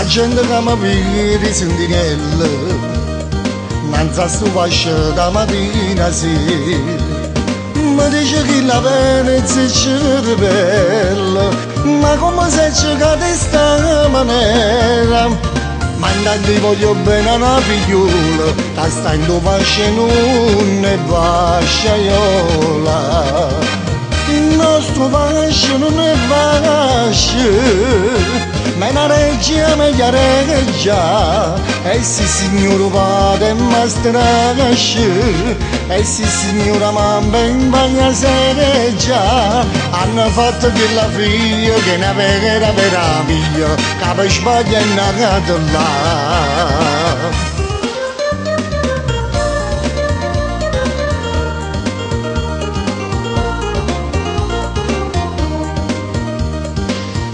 La gente che mi vede sentinella, non sa sto fascio da mattina a sera. Mi dice che la Venezia è cervello, ma come sei cercata in sta maniera? Ma intanto voglio bene a una figliola, che sta in tuo fascio non è vasciaiola. Il nostro fascio non è fascio, ma è una regia meglio reggia. E sì signora vada e mastrasce, e sì signora mamma in bagna sereggia. Hanno fatto che la figlia che ne vera meraviglia, che per sbaglio è nata là.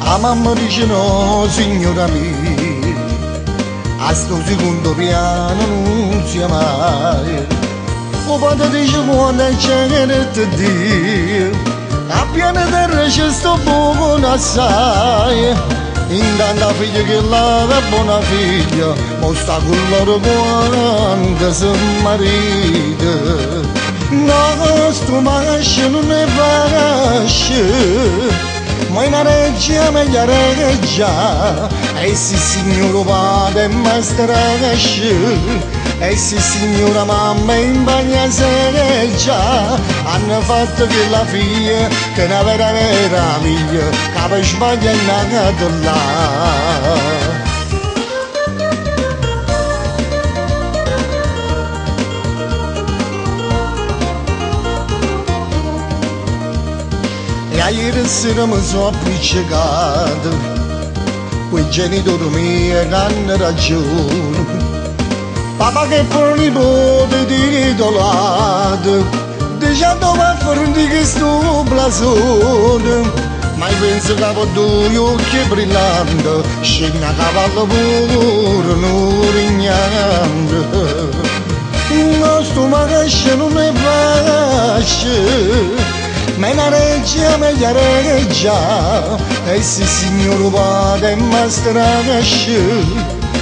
La mamma dice no, signora mia, a sto secondo piano non sia mai. O padre dice quando c'è che Dio, a piano terra c'è sto buco assai. Intanto la figlia che la buona figlia, mo sta con loro quando si marita. No, sto fascio non è fascio, ma è una regia meglio reggia. E sì signora vada e mastrasce, e sì signora mamma in bagna sereggia. Hanno fatto che la figlia che è una vera meraviglia, che per sbaglio è nata là. E ieri sera mi sono appiccicato, quei genitori miei che hanno ragione. Papà che per nipote titolato, dicendo va a fare di questo blasone. Ma io penso che con due occhi brillanti, scende a cavallo pure non rignante. Il nostro fascio non è fascio, ma è una regia meglio reggia. E sì signora vada e mastrasce,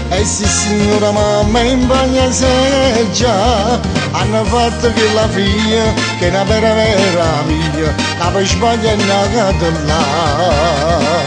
e sì signora mamma in bagna sereggia. Hanno fatto che la figlia che è una vera meraviglia, che per sbaglio è nata là.